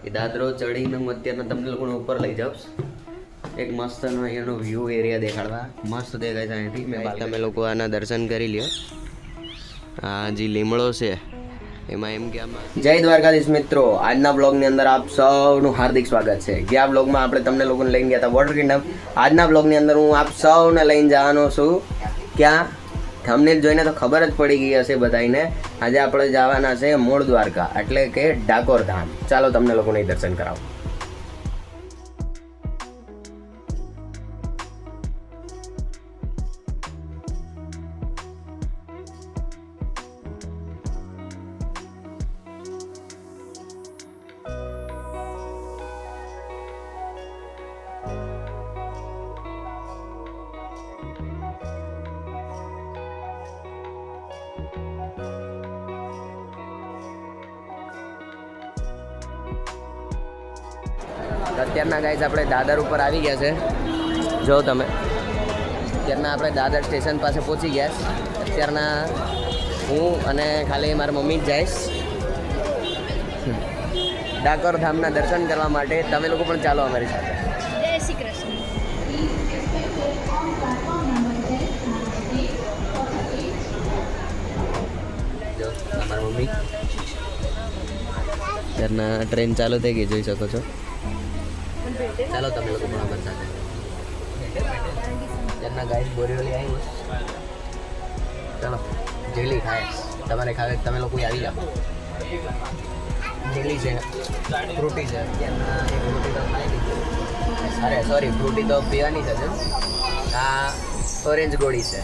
એ દાદરો ચડીને હું અત્યારના તમને લોકોને ઉપર લઈ જાઉં. એક મસ્તનો અહીંયાનો વ્યૂ એરિયા દેખાડવા મસ્ત દેખાય છે અહીંથી. મેં તમે લોકો આના દર્શન કરી લ્યો. આ જે લીમડો છે એમાં એમ કે આમાં જય દ્વારકાધીશ મિત્રો, આજના બ્લોગની અંદર આપ સૌનું હાર્દિક સ્વાગત છે. ગયા બ્લોગમાં આપણે તમને લોકોને લઈને ગયા હતા વોટર કિંગડમ. આજના બ્લોગની અંદર હું આપ સૌને લઈને જવાનો છું ક્યાં, થંબનેલ જોઈને તો ખબર જ પડી ગઈ હશે બધાને. આજે આપણે જવાના છે મૂળ દ્વારકા એટલે કે ડાકોર ધામ. ચાલો તમને લોકોને દર્શન કરાવો. અત્યારના ગાઈઝ આપણે દાદર ઉપર આવી ગયા છે. જો તમે અત્યારના આપણે દાદર સ્ટેશન પાસે પહોંચી ગયા છે. અત્યારના હું અને ખાલી મારી મમ્મી જ જઈશ ડાકોર ધામના દર્શન કરવા માટે. તમે લોકો પણ ચાલો અમારી સાથે. જય શ્રી કૃષ્ણ. જો અમારી મમ્મી અત્યારના ટ્રેન ચાલુ થઈ ગઈ, જોઈ શકો છો. ચાલો તમે લોકો પણ અમારી સાથે. અત્યારના ગાઈસ બોરીવલી આવી. ચાલો જેલી ખાય, તમારે ખાવે તમે લોકો આવી જાઓ. જેલી છે, ફ્રૂટી છે. અત્યારના એક ફ્રૂટી તો ખાઈ લીધી. અરે સોરી, ફ્રૂટી તો પીવાની છે. આ ઓરેન્જ ગોળી છે.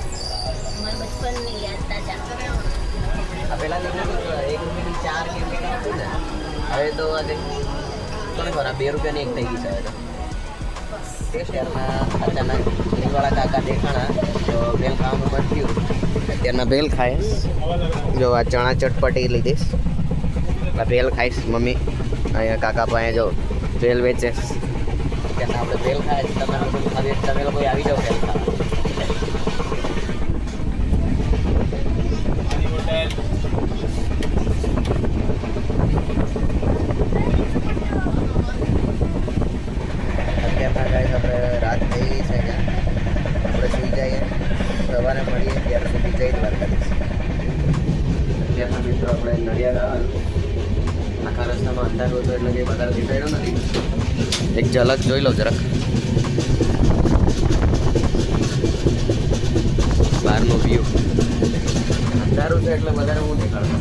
મારા બચપનની યાદ તાજા. આ પહેલાં તો એક રૂપિયાની 4 કે હતી ને, હવે તો કોને ખબર 2 રૂપિયાની એક થઈ ગઈ છે. હવે તો અત્યારના અચાનક રીવાળા કાકા દેખાણા તો ભેલ ખાવાનું બંધ થયું. અત્યારના ભેલ ખાય. જો આ ચણા ચટપટી લીધીશ, આ ભેલ ખાઈશ મમ્મી. અહીંયા કાકા પાસે જો ભેલ વેચે. અત્યારના આપણે ભેલ ખાય. તમે લોકો આવી જાઓ ભેલ ખાવા. રાત થઈ ગઈ છે કે આપણે સુઈ જઈએ, સવારે મળીએ. ત્યાર સુધી જઈ દ્વારકાધીશ. અત્યારના મિત્રો આપણે નડિયાદ આવ્યા. આખા રસ્તામાં અંધારું હતું એટલે કંઈ વધારે દેખાયો નથી. એક ઝલક જોઈ લો જરાક બહારનો વ્યૂ. અંધારું છે એટલે વધારે હું દેખાડતો.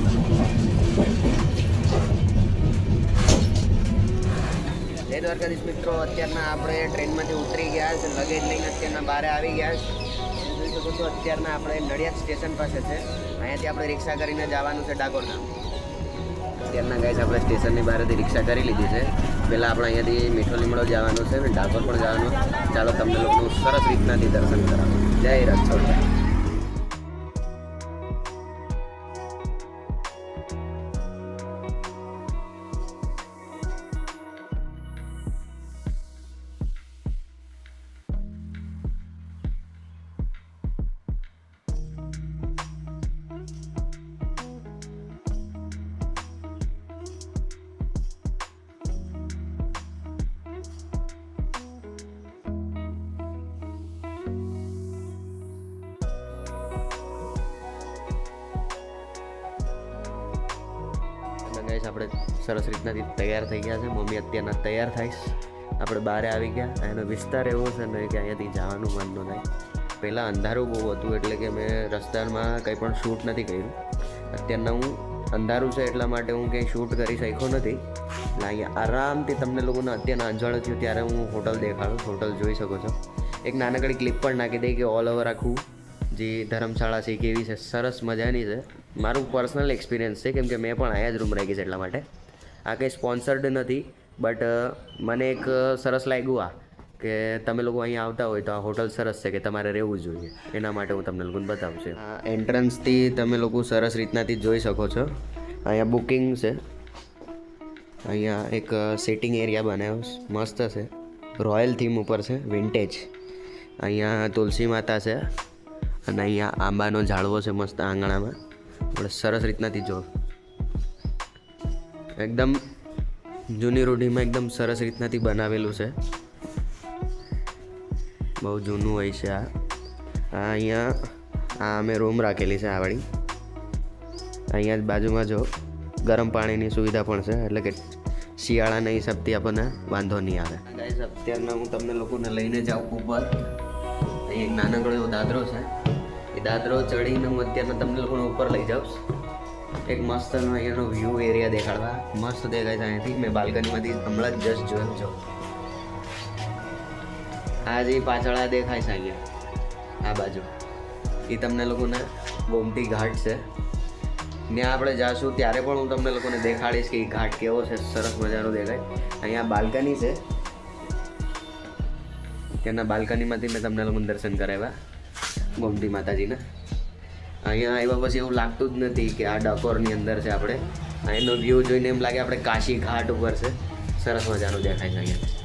જય દ્વારકાધીશ મિત્રો, અત્યારના આપણે ટ્રેનમાંથી ઉતરી ગયા છે. લગેજ લઈને અત્યારના બહાર આવી ગયા છે. જોઈ શકો છો અત્યારના આપણે નડિયાદ સ્ટેશન પાસે છે. અહીંયાથી આપણે રિક્ષા કરીને જવાનું છે ડાકોર ધામ. અત્યારના ગાઈસ આપણે સ્ટેશનની બહારથી રિક્ષા કરી લીધી છે. પહેલાં આપણે અહીંયાથી મીઠો લીમડો જવાનું છે ને ડાકોર પણ જવાનું. ચાલો તમને લોકોનું સરસ રીતનાથી દર્શન કરાવો. જય રણછોડ. ગાઈસ આપણે સરસ રીતનાથી તૈયાર થઈ ગયા છે. મમ્મી અત્યારના તૈયાર થાઈશ. આપણે બહાર આવી ગયા. એનો વિસ્તાર એવો છે ને કે અહીંયાથી જવાનું મન ન થાય. પહેલાં અંધારું બહુ હતું એટલે કે મેં રસ્તામાં કંઈ પણ શૂટ નથી કર્યું. અત્યારના હું અંધારું છે એટલા માટે હું કંઈ શૂટ કરી શક્યો નથી. એટલે અહીંયા આરામથી તમને લોકોને અત્યારના અંજાણું થયું ત્યારે હું હોટલ દેખાડું. હોટલ જોઈ શકો છો. એક નાનકડી ક્લિપ પણ નાખી દઈ કે ઓલ ઓવર આખું જે ધર્મશાળા છે કેવી છે, સરસ મજાની છે. મારું પર્સનલ એક્સપિરિયન્સ છે કેમ કે મેં પણ અહીંયા જ રૂમ રાખી છે એટલા માટે. આ કંઈ સ્પોન્સર્ડ નથી બટ મને એક સરસ લાગ્યું આ કે તમે લોકો અહીંયા આવતા હોય તો આ હોટલ સરસ છે કે તમારે રહેવું જોઈએ. એના માટે હું તમને લોકોને બતાવું છું. આ એન્ટ્રન્સથી તમે લોકો સરસ રીતનાથી જોઈ શકો છો. અહીંયા બુકિંગ છે. અહીંયા એક સિટિંગ એરિયા બનાવ્યો મસ્ત છે. રોયલ થીમ ઉપર છે, વિન્ટેજ. અહીંયા તુલસી માતા છે અને અહીંયા આંબાનો ઝાડવો છે મસ્ત આંગણામાં. આપણે સરસ રીતનાથી જો એકદમ જૂની રૂઢીમાં એકદમ સરસ રીતનાથી બનાવેલું છે. બહુ જૂનું હોય છે આ. અહીંયા અમે રૂમ રાખેલી છે આવડી. અહીંયા જ બાજુમાં જો ગરમ પાણીની સુવિધા પણ છે, એટલે કે શિયાળાના હિસાબથી આપણને વાંધો નહીં આવે. ગાઈસ અત્યારના હું તમને લોકોને લઈને જાઉં ઉપર. અહીં એક નાનકડો એવો દાદરો છે. એ દાદરો ચડીને હું અત્યારના તમને લોકોને ઉપર લઈ જાઉં. એક મસ્ત અહીંયાનો વ્યૂ એરિયા દેખાડવા. મસ્ત દેખાય છે અહીંયાથી. મેં બાલ્કનીમાંથી હમણાં જ જસ્ટ જોયું છો. આ જે પાછળ આ દેખાય છે અહીંયા આ બાજુ, એ તમને લોકોને ગોમતી ઘાટ છે. ત્યાં આપણે જાશું ત્યારે પણ હું તમને લોકોને દેખાડીશ કે એ ઘાટ કેવો છે. સરસ મજાનો દેખાય. અહીંયા બાલ્કની છે. ત્યાંના બાલ્કનીમાંથી મેં તમને લોકોને દર્શન કરાવ્યા ગોમતી માતાજીના. અહીંયા આવ્યા પછી એવું લાગતું જ નથી કે આ ડકોરની અંદર છે આપણે. અહીંનો વ્યૂ જોઈને એમ લાગે આપણે કાશી ઘાટ ઉપર છે. સરસ મજાનું દેખાય છે અહીંયા.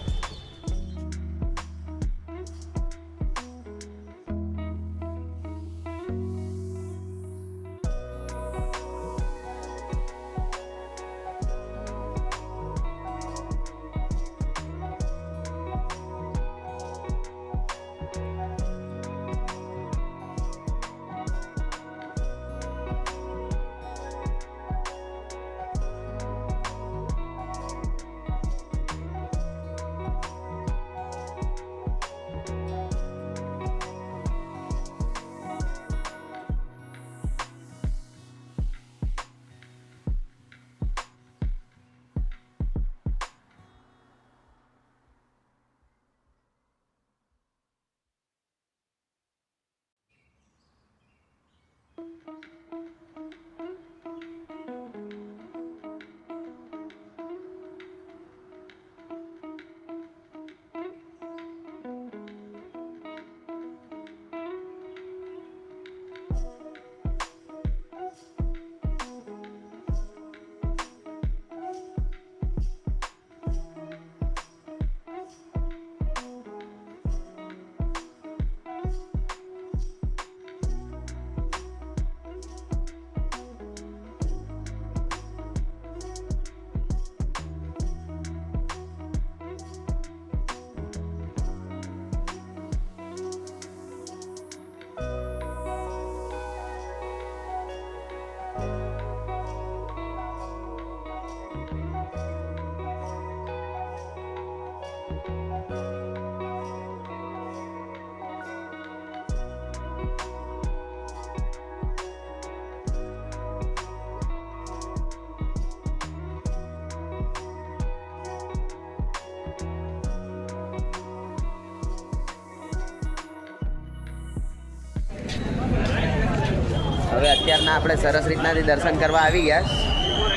હવે અત્યારના આપણે સરસ રીતનાથી દર્શન કરવા આવી ગયા.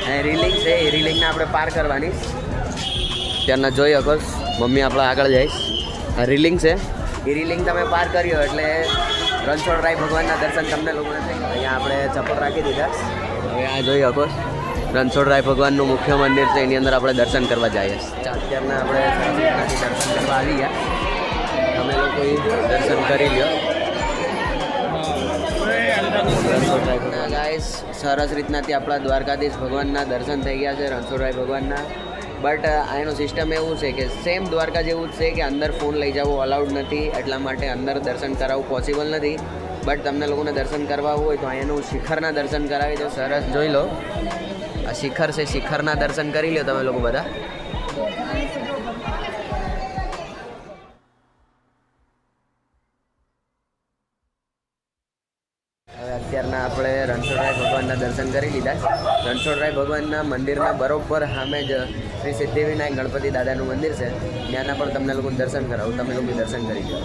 અહીં રીલિંગ છે, એ રીલિંગને આપણે પાર કરવાની. ત્યારના જોઈ શકો મમ્મી આપણે આગળ જઈશ. આ રીલિંગ છે, એ રીલિંગ તમે પાર કર્યો એટલે રણછોડરાય ભગવાનના દર્શન તમને લોકોને થઈ ગયા. અહીંયા આપણે ચપ્પલ રાખી દીધા. હવે આ જોઈ શકો રણછોડરાય ભગવાનનું મુખ્ય મંદિર છે, એની અંદર આપણે દર્શન કરવા જઈએ. અત્યારના આપણે સરસ રીતનાથી દર્શન કરવા આવી ગયા. તમે લોકો દર્શન કરી લો. ગાઈસ સરસ રીતનાથી આપણા દ્વારકાધીશ ભગવાનના દર્શન થઈ ગયા છે, રણછોડરાય ભગવાનના. બટ આનું સિસ્ટમ એવું છે કે સેમ દ્વારકા જેવું જ છે કે અંદર ફોન લઈ જવું અલાઉડ નથી, એટલા માટે અંદર દર્શન કરાવવું પોસિબલ નથી. બટ તમને લોકોને દર્શન કરવા હોય તો અહીંયાનું શિખરના દર્શન કરાવી દો. સરસ જોઈ લો, આ શિખર છે, શિખરના દર્શન કરી લો તમે લોકો બધા. અત્યારના આપણે રણછોડરાય ભગવાનના દર્શન કરી લીધા. રણછોડરાય ભગવાનના મંદિરના બરોબર સામે જ શ્રી સિદ્ધિવિનાયક ગણપતિ દાદાનું મંદિર છે. ત્યાંના પણ તમને લોકો દર્શન કરાવું, તમે લોકો દર્શન કરી લો.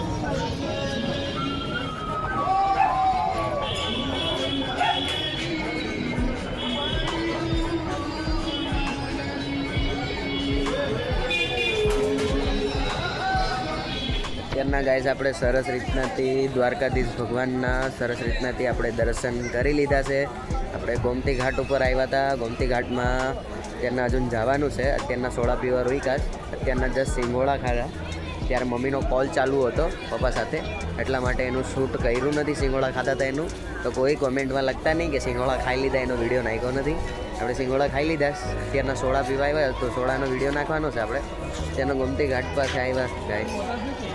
અત્યારના ગાઈસ આપણે સરસ રીતનાથી દ્વારકાધીશ ભગવાનના સરસ રીતનાથી આપણે દર્શન કરી લીધા છે. આપણે ગોમતી ઘાટ ઉપર આવ્યા હતા. ગોમતી ઘાટમાં અત્યારના હજુ જવાનું છે. અત્યારના સોડા પીવા રોઈકા. અત્યારના જસ્ટ સિંગોડા ખાધા. ત્યારે મમ્મીનો કોલ ચાલુ હતો પપ્પા સાથે, એટલા માટે એનું શૂટ કર્યું નથી. સિંગોડા ખાતા હતા એનું તો કોઈ કોમેન્ટમાં લખતા નહીં કે સિંગોડા ખાઈ લીધા એનો વિડીયો નાખ્યો નથી. આપણે સિંગોડા ખાઈ લીધા અત્યારના સોડા પીવા આવ્યા તો સોડાનો વિડીયો નાખવાનો છે આપણે તેનો ગમતી ઘાટ પાસે આવ્યા ગાઈસ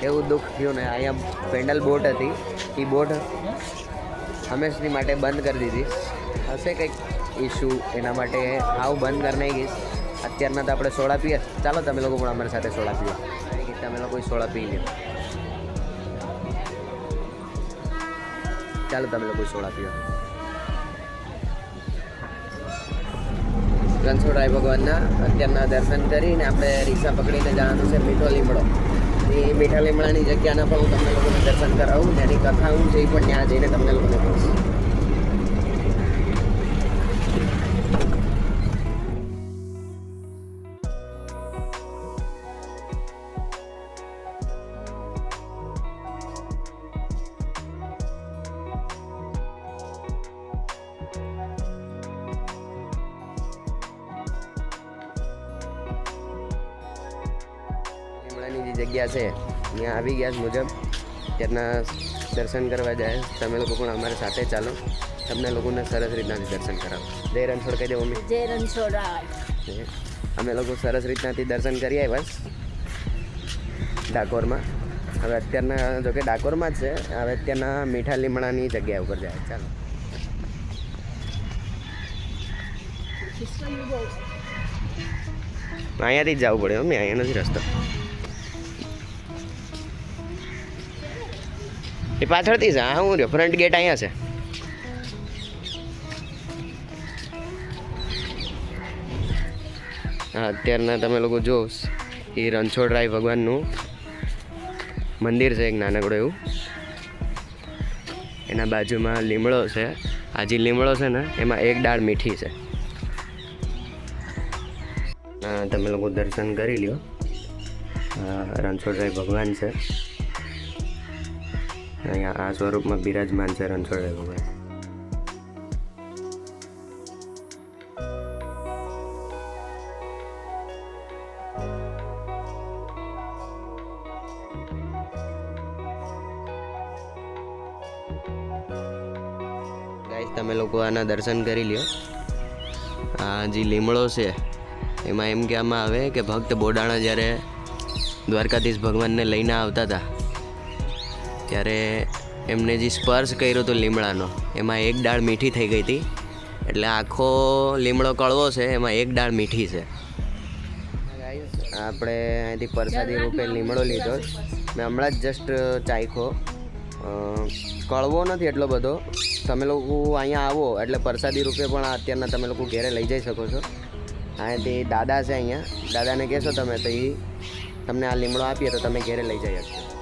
એવું દુઃખ થયું ને અહીંયા પેન્ડલ બોટ હતી એ બોટ હંમેશની માટે બંધ કરી દીધી હશે કંઈક ઇસ્યુ એના માટે આવું બંધ કરી નાખીશ અત્યારના તો આપણે સોડા પીએ ચાલો તમે લોકો પણ અમારી સાથે સોડા પીઓ તમે લોકો સોડા પી લો ચાલો તમે લોકો સોડા પીઓ રણછોડરાય ભગવાનના અત્યારના દર્શન કરીને આપણે રિક્ષા પકડીને જવાનું છે મીઠો લીમડો એ મીઠા લીમડાની જગ્યાના પણ હું તમને લોકોને દર્શન કરાવું તેની કથા હું છે એ પણ ત્યાં જઈને તમને લોકોને કહીશ લીમડાની જે જગ્યા છે ત્યાં આવી ગયા છે મુજબ ત્યારના દર્શન કરવા જાય તમે લોકો પણ અમારી સાથે ચાલો તમને લોકોને સરસ રીતનાથી દર્શન કરાવો જય રણછોડ કહી દે મમ્મી જય રણછોડરાય. અમે લોકો સરસ રીતનાથી દર્શન કરી આવ્યા ડાકોરમાં હવે અત્યારના જોકે ડાકોરમાં જ છે હવે અત્યારના મીઠા લીમડાની જગ્યા ઉપર જાય ચાલો અહીંયાથી જ જવું પડે મમ્મી અહીંયા નથી રસ્તો એ પાછળથી છે હા હું રહ્યો ફ્રન્ટ ગેટ અહીંયા છે હા અત્યારના તમે લોકો જો એ રણછોડરાય ભગવાનનું મંદિર છે એક નાનકડું એવું એના બાજુમાં લીમડો છે આ જે લીમડો છે ને એમાં એક ડાળ મીઠી છે તમે લોકો દર્શન કરી લ્યો રણછોડરાય ભગવાન છે અહીંયા આ સ્વરૂપમાં બિરાજમાન છે રણછોડરાય ભગવાન ગાઈસ તમે લોકો આના દર્શન કરી લ્યો આ જે લીમડો છે એમાં એમ કહેવામાં આવે કે ભક્ત બોડાણા જ્યારે દ્વારકાધીશ ભગવાનને લઈને આવતા હતા ત્યારે એમને જે સ્પર્શ કર્યો હતો લીમડાનો એમાં એક ડાળ મીઠી થઈ ગઈ હતી એટલે આખો લીમડો કડવો છે એમાં એક ડાળ મીઠી છે આપણે અહીંથી પ્રસાદી રૂપે લીમડો લીધો મેં હમણાં જ જસ્ટ ચાખ્યો કડવો નથી એટલો બધો તમે લોકો અહીંયા આવો એટલે પ્રસાદી રૂપે પણ અત્યારના તમે લોકો ઘેરે લઈ જઈ શકો છો અહીંયાથી દાદા છે અહીંયા દાદાને કહેશો તમે તો એ તમને આ લીમડો આપીએ તો તમે ઘેરે લઈ જઈ શકશો